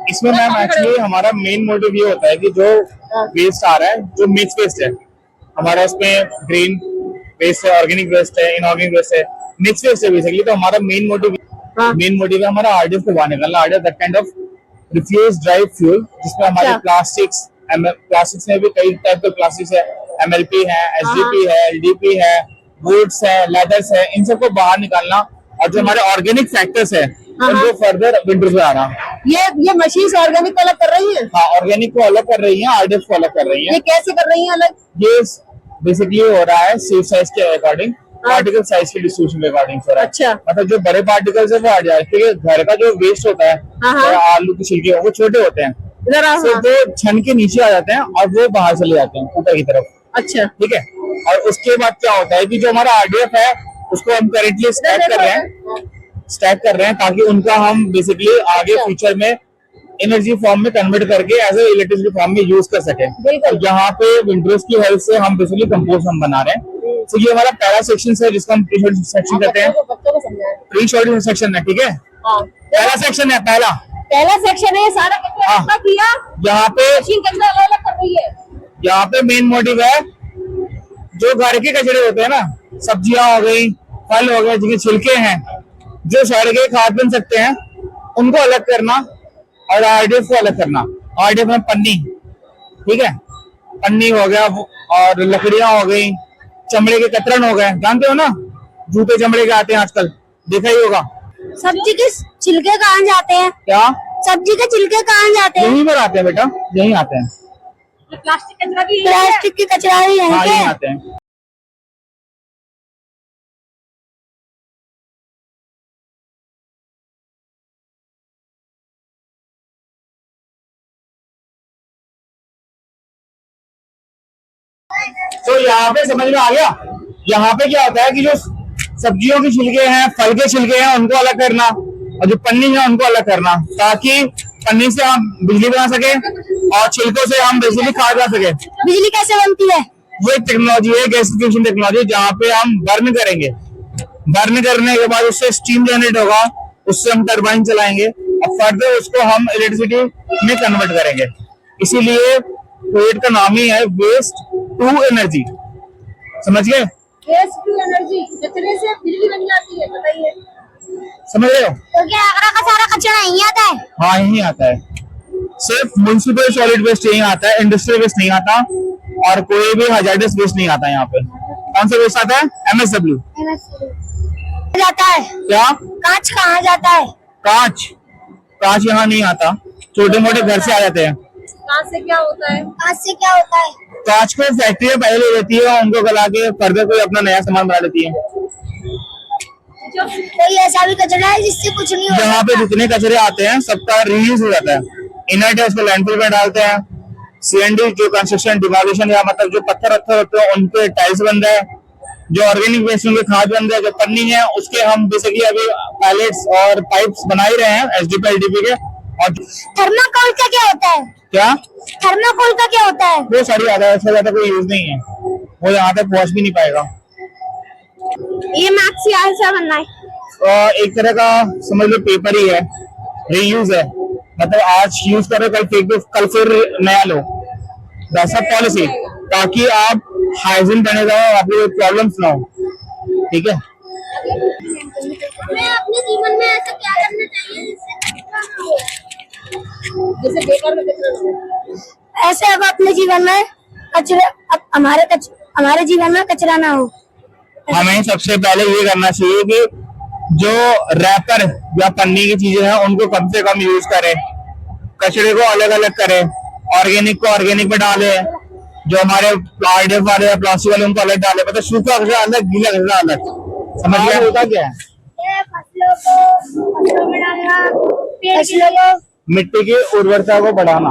इसमें ma'am actually हमारा main motive ये होता है कि जो वेस्ट आ रहा है, जो मिक्स वेस्ट है हमारा, उसमें ग्रीन वेस्ट है, ऑर्गेनिक वेस्ट है, इनऑर्गेनिक वेस्ट है, मिक्स वेस्ट है बेसिकली। तो हमारा मेन मोटिव है हमारा आरडीएफ को बाहर निकालना। RDF that kind of refuse drive fuel, जिसमें हमारे प्लास्टिक्स में भी कई टाइप के प्लास्टिक्स है, एमएलपी है, एसडीपी है, एलडीपी है, वुड्स है, लेदर्स है, इन सबको बाहर निकालना। और जो हमारे ऑर्गेनिक फैक्टर्स है उनको फर्दर विंडोज में आना। ये मशीन ऑर्गेनिक को अलग कर रही है? हाँ, ऑर्गेनिक को अलग कर रही है, आरडीएफ को अलग कर रही है। ये कैसे कर रही है अलग? ये बेसिकली हो रहा है सेफ साइज के अकॉर्डिंग, पार्टिकल साइज के डिस्ट्रीब्यूशन के अकॉर्डिंग हो रहा है। अच्छा, मतलब जो बड़े पार्टिकल्स है वो आ जाए, क्योंकि घर का जो वेस्ट होता है, आलू के छिलके वो छोटे होते हैं, वो छन के नीचे आ जाते हैं और वो बाहर चले जाते हैं ऊपर की तरफ। अच्छा, ठीक है। और उसके बाद क्या होता है कि जो हमारा आरडीएफ है उसको हम करेंटली स्टैक कर रहे हैं ताकि उनका हम बेसिकली आगे फ्यूचर में एनर्जी फॉर्म में कन्वर्ट करके एज ए इलेक्ट्रिसिटी फॉर्म में यूज कर सके। तो यहाँ पे विंडोज की हेल्प से हम बेसिकली कंपोस्ट हम बना रहे हैं। तो ये हमारा पहला सेक्शन है जिसको हम प्री शॉर्टिंग सेक्शन कहते हैं। प्री शॉर्टिंग सेक्शन है, ठीक है। पहला सेक्शन है, पहला सेक्शन है। सारा किया यहाँ पे मशीन के अंदर अलग कर रही है। यहाँ पे मेन मोटिव है जो घर के कचरे होते हैं ना, सब्जियां हो गई, फल हो गए, जिनके छिलके हैं जो सड़ के खाद बन सकते हैं, उनको अलग करना और आरडीएफ को अलग करना। आरडीएफ में पन्नी, ठीक है, पन्नी हो गया, और लकड़ियां हो गई, चमड़े के कतरन हो गए, जानते हो ना, जूते चमड़े के आते हैं आजकल, देखा ही होगा। सब्जी के छिलके कहाँ जाते हैं? क्या सब्जी के छिलके कहाँ जाते हैं? यहीं पर आते हैं बेटा, यहीं आते हैं। प्लास्टिक के कचरा भी यहीं आते हैं। तो यहाँ पे समझ में आ गया। यहाँ पे क्या होता है कि जो सब्जियों के छिलके हैं, फल के छिलके हैं, उनको अलग करना, और जो पन्नी है उनको अलग करना, ताकि पन्नी से हम बिजली बना सके और छिलकों से हम बेसिकली खाद बना सके। बिजली कैसे बनती है? वो एक टेक्नोलॉजी है, गैसिफिकेशन टेक्नोलॉजी, जहाँ पे हम बर्न करेंगे। बर्न करने के बाद उससे स्टीम जनरेट होगा, उससे हम टरबाइन चलाएंगे और फर्दर उसको हम इलेक्ट्रिसिटी में कन्वर्ट करेंगे। इसीलिए प्रोजेक्ट का नाम ही है वेस्ट टू एनर्जी। समझ गए? वेस्ट टू एनर्जी, कचरे से बिजली बन जाती है, बताइए। समझ रहे हो? तो क्या आगरा का सारा कचरा यहीं आता है? हाँ, यहीं आता है। सिर्फ म्युनिसिपल सॉलिड वेस्ट यहीं आता है, इंडस्ट्रियल वेस्ट नहीं आता, और कोई भी हजार्डस वेस्ट नहीं आता यहाँ पे। कौन सा वेस्ट आता है? एमएसडब्ल्यू जाता है। क्या? कांच कहाँ जाता है? कांच यहाँ नहीं आता, छोटे मोटे घर से आ जाते हैं। कांच से क्या होता है? कांच से क्या होता है? कांच को फैक्ट्री पहले रहती है, उनको गला के फर्दर कोई अपना नया सामान बना लेती है। कोई ऐसा भी कचरा है जिससे कुछ नहीं होता? यहाँ पे जितने कचरे आते हैं सबका रीयूज हो जाता है। इनर्ट है उसको लैंडफिल में डालते हैं। सीएनडी जो कंस्ट्रक्शन डिमोलिशन या मतलब जो पत्थर होते हैं उनपे टाइल्स बन रहा है, जो ऑर्गेनिक वेस्ट उनके खाद बन रहा है, जो पन्नी है उसके हम बेसिकली अभी पैलेट्स और पाइप्स बना ही रहे हैं एसडीपी एलडीपी के। और थर्माकोल का क्या होता है? क्या? थर्माकोल का क्या होता है? वो सारी ज्यादा कोई यूज नहीं है, वो यहाँ तक पहुंच भी नहीं पाएगा। ये मैक्सी ऐसा बनना है, एक तरह का समझ लो पेपर ही है, रीयूज है, मतलब आज यूज करो, कल फेंक दो, कल फिर नया लो, वैसा पॉलिसी, ताकि आप हाइजीन बने जाओ, आपको प्रॉब्लम्स ना हो। ठीक है। हमें अपने जीवन में ऐसा क्या करना चाहिए जिससे बेकार में कचरा ना हो? ऐसे अब अपने जीवन में हमारे जीवन में कचरा ना हो। हमें सबसे पहले ये करना चाहिए कि जो रैपर या पन्नी की चीजें हैं उनको कम से कम यूज करें, कचरे को अलग अलग करें, ऑर्गेनिक को ऑर्गेनिक में डाले, जो हमारे आरडीएफ वाले या प्लास्टिक वाले उनको अलग डाले, मतलब सूखा कचरा अलग, गीला कचरा अलग। समझ गया? होता क्या है? फसलों में डालना, मिट्टी की उर्वरता को बढ़ाना,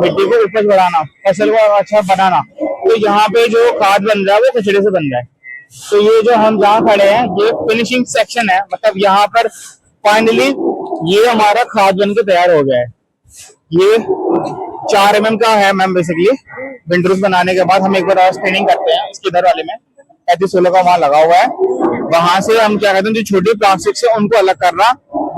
मिट्टी को उपज बढ़ाना, फसल को अच्छा बनाना। तो यहाँ पे जो खाद बन रहा है वो कचरे से बन रहा है। तो ये जो हम जहाँ खड़े हैं ये फिनिशिंग सेक्शन है, मतलब यहाँ पर फाइनली ये हमारा खाद बन के तैयार हो गया है। ये 4 mm का है मैम बेसिकली, विंडोज बनाने के बाद हम एक बार और ट्रेनिंग करते हैं इसके इधर वाले में 35-16 का वहां लगा हुआ है। वहां से हम क्या कहते हैं जो छोटी प्लास्टिक से उनको अलग करना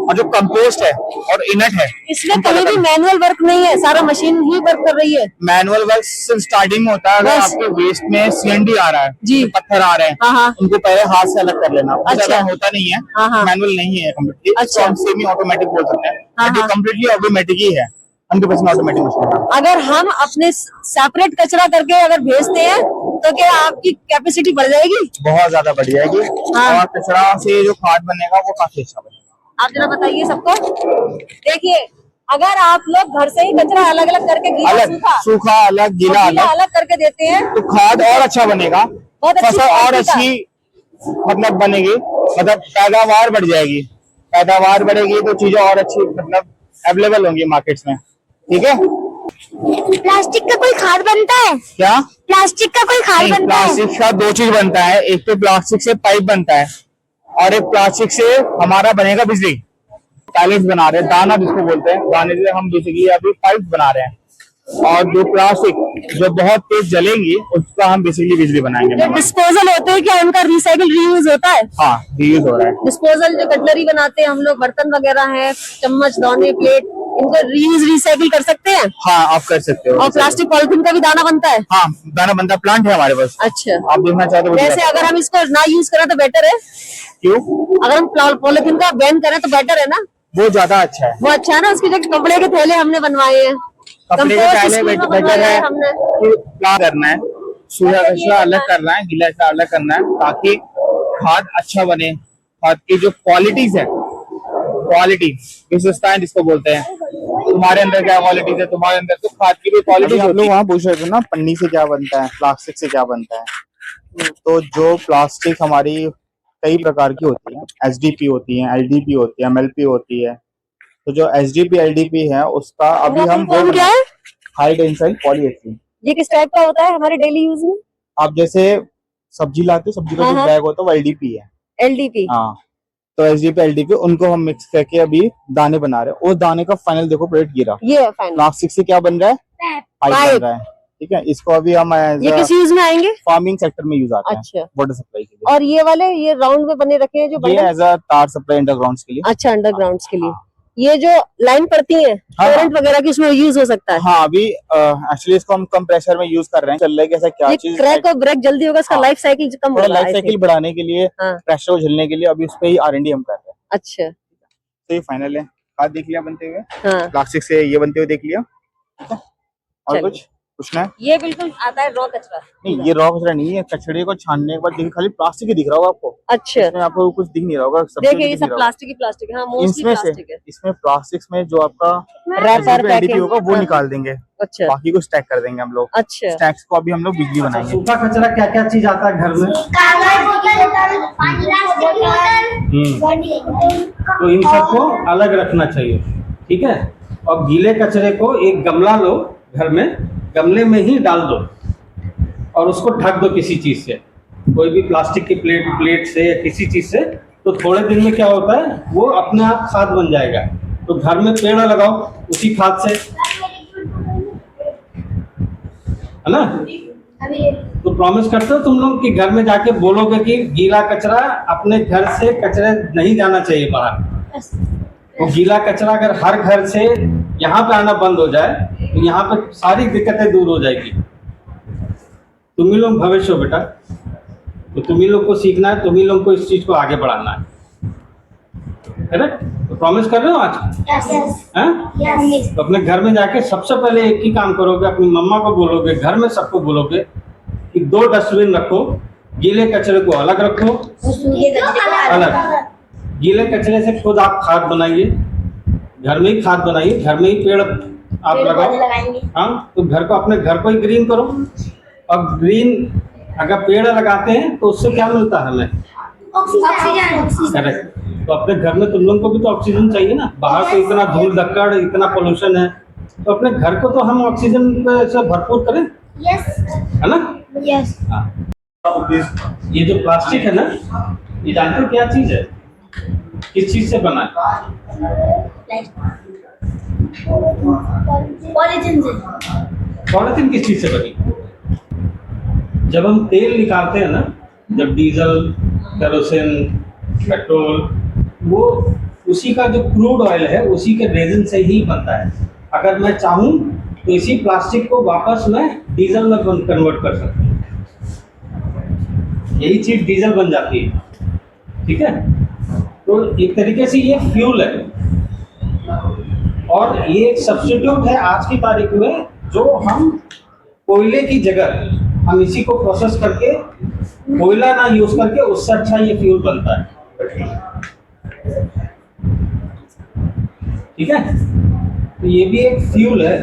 और जो कंपोस्ट है और इनट है इसमें कहीं भी मैनुअल वर्क नहीं है, सारा मशीन ही वर्क कर रही है। मैनुअल वर्क स्टार्टिंग में होता है। अगर आपके वेस्ट में सीएनडी आ रहा है जी, पत्थर आ रहे हैं, हाँ, उनको पहले हाथ से अलग कर लेना। अच्छा, होता नहीं है, हाँ, मैनुअल नहीं है कम्प्लीटली। अच्छा, हम सेमी ऑटोमेटिक बोल सकते हैं, हाँ, जो कम्प्लीटली ऑटोमेटिक ही है, 100% ऑटोमेटिक मशीन। अगर हम अपने सेपरेट कचरा करके अगर भेजते हैं तो क्या आपकी कैपेसिटी बढ़ जाएगी? बहुत ज्यादा बढ़ जाएगी। हाँ। और कचरा से जो खाद बनेगा वो काफी अच्छा बनेगा। आप जरा बताइए सबको। देखिए, अगर आप लोग घर से ही कचरा अलग अलग करके गीला अलग सूखा अलग गीला अलग करके देते हैं तो खाद और अच्छा बनेगा, बहुत अच्छी फसल और क्वालिटी का। अच्छी मतलब बनेगी, मतलब पैदावार बढ़ जाएगी। पैदावार बढ़ेगी तो चीजें और अच्छी मतलब अवेलेबल होंगी मार्केट्स में। ठीक है। प्लास्टिक का कोई खाद बनता है? क्या प्लास्टिक का कोई खाद बनता है? प्लास्टिक का 2 चीज बनता है। एक तो प्लास्टिक से पाइप बनता है और एक प्लास्टिक से हमारा बनेगा बिजली। पैलेट्स बना रहे हैं, दाना जिसको बोलते हैं, दाने से हम बेसिकली अभी पाइप बना रहे हैं। और जो प्लास्टिक जो बहुत तेज जलेंगी उसका हम बेसिकली बिजली बनाएंगे। जो डिस्पोजल होते हैं क्या उनका रिसाइकिल रीयूज होता है? हाँ, रीयूज हो रहा है। डिस्पोजल जो कटलरी बनाते हैं हम लोग, बर्तन वगैरह है, चम्मच दाने प्लेट, इनको रीयूज रिसाइकिल कर सकते हैं। हाँ, आप कर सकते हो। और प्लास्टिक पॉलिथीन का भी दाना बनता है? हाँ, दाना बनता प्लांट है हमारे पास। अच्छा, आप देखना चाहते हो? वैसे अगर हम इसको ना यूज करें तो बेटर है। क्यों? अगर हम पॉलिथीन का बैन करें तो बेटर है ना? वो ज्यादा अच्छा है। वो अच्छा है ना। उसकी जो कपड़े के थैले हमने बनवाए हैं, कपड़े के कंपोस्ट थैले स्कूल में बेटर बनवाया है हमने। कि क्या करना है, सूखा कचरा अलग करना है, गीला कचरा अलग करना है, ताकि खाद अच्छा बने। खाद की जो क्वालिटीज है, क्वालिटी विशेषताएं जिसको बोलते हैं, तुम्हारे अंदर क्या क्वालिटीज है, तुम्हारे अंदर तो खाद की भी क्वालिटी। हम लोग वहाँ पूछ रहे थे ना पन्नी से क्या बनता है, प्लास्टिक से क्या बनता है। तो जो प्लास्टिक हमारी कई प्रकार की होती है, एसडीपी होती है, एलडीपी होती है, एमएलपी होती है। तो जो एसडीपी एलडीपी है उसका अभी हम वो क्या है? High tensile polyethylene. ये किस टाइप का होता है हमारे डेली यूज में? आप जैसे सब्जी लाते, सब्जी का जो बैग होता है वो एलडीपी है। एलडीपी, हाँ, तो एसडीपी एलडीपी उनको हम मिक्स करके अभी दाने बना रहे हैं। उस दाने का फाइनल देखो प्रोडक्ट गिरा। ये फाइनल प्लास्टिक से क्या बन रहा है? पाइप बन रहा है। ठीक है, इसको अभी हम ये किस यूज में आएंगे? फार्मिंग सेक्टर में यूज आते हैं। अच्छा, वाटर सप्लाई के लिए। और ये वाले ये राउंड में बने रखे हैं जो ये एज अ तार सप्लाई अंडरग्राउंड के लिए। अच्छा, अंडरग्राउंड के लिए। ये जो लाइन पड़ती है हाँ, करंट वगैरह की, उसमें यूज हो सकता है। हाँ, अभी एक्चुअली इसको हम कम प्रेशर में यूज कर रहे हैं। चल रहा है कैसा क्या ये चीज क्रैक और ब्रेक जल्दी होगा, इसका लाइफ साइकिल कम होगा। लाइफ साइकिल बढ़ाने के लिए, हाँ, प्रेशर को झेलने के लिए अभी उस पे ही R&D हम कर रहे हैं। अच्छा, तो ये फाइनल है। खाद देख लिया बनते हुए, हाँ, प्लास्टिक से ये बनते हुए देख लिया। और कुछ पूछना है? ये बिल्कुल आता है रॉ कचरा। नहीं, ये रॉ कचरा नहीं है। कचड़े को छानने के बाद देखिए खाली प्लास्टिक ही दिख रहा होगा आपको। अच्छा, इसमें आपको कुछ दिख नहीं रहा होगा। देखिए ये सब प्लास्टिक ही प्लास्टिक है। हाँ, मोस्टली प्लास्टिक है। इसमें प्लास्टिक में जो आपका रैपर पैकिंग होगा वो हाँ, निकाल देंगे। अच्छा, बाकी को स्टैक कर देंगे हम लोग। अच्छा, स्टैक्स को अभी हम लोग बिजली बनाएंगे। सूखा कचरा क्या क्या चीज आता है घर में? कागज बोतल, प्लास्टिक बोतल, तो इन सबको अलग रखना चाहिए। ठीक है। और गीले कचरे को एक गमला लो घर में, गमले में ही डाल दो और उसको ढक दो किसी चीज से, कोई भी प्लास्टिक की प्लेट से या किसी चीज से। तो थोड़े दिन में क्या होता है, वो अपने आप खाद बन जाएगा। तो घर में पेड़ लगाओ उसी खाद से, है ना। तो प्रॉमिस करते हो तुम लोग कि घर में जाके बोलोगे कि गीला कचरा अपने घर से कचरे नहीं जाना चाहिए बाहर। तो गीला कचरा अगर हर घर से यहाँ पे आना बंद हो जाए तो यहाँ पे सारी दिक्कतें दूर हो जाएगी। तुम ही लोग भविष्य हो बेटा, तो तुम ही लोग को सीखना है, तुम ही लोग को इस चीज को आगे बढ़ाना है ना। तो प्रॉमिस कर रहे हो आज? हैं? तो अपने घर में जाके सबसे पहले एक ही काम करोगे, अपनी मम्मा को बोलोगे, घर में सबको बोलोगे कि 2 डस्टबिन रखो, गीले कचरे को अलग रखो, अलग। गीले कचरे से खुद आप खाद बनाइए, घर में ही खाद बनाइए, घर में ही पेड़ आप लगाओ। हाँ, तो घर को अपने घर को ही ग्रीन करो। और ग्रीन अगर पेड़ लगाते हैं तो उससे क्या मिलता है हमें? ऑक्सीजन। करेक्ट। तो अपने घर में तुम लोगों को भी तो ऑक्सीजन चाहिए ना। बाहर तो इतना धूल धक्कड़, इतना पोल्यूशन है, तो अपने घर को तो हम ऑक्सीजन से भरपूर करें, है ना। यस। हाँ। ये जो प्लास्टिक है ना, ये जानते हो क्या चीज है? किस चीज से बना है? पॉलीथीन से। पॉलीथीन किस चीज से बनी? जब हम तेल निकालते हैं ना, जब डीजल, केरोसिन, पेट्रोल, वो उसी का जो क्रूड ऑयल है उसी के रेजिन से ही बनता है। अगर मैं चाहूँ तो इसी प्लास्टिक को वापस मैं डीजल में कन्वर्ट कर सकता हूँ, यही चीज डीजल बन जाती है। ठीक है, तो एक तरीके से ये फ्यूल है और ये एक सब्स्टिट्यूट है आज की तारीख में, जो हम कोयले की जगह हम इसी को प्रोसेस करके कोयला ना यूज करके उससे अच्छा ये फ्यूल बनता है। ठीक है, तो ये भी एक फ्यूल है,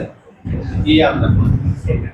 ये याद रखना।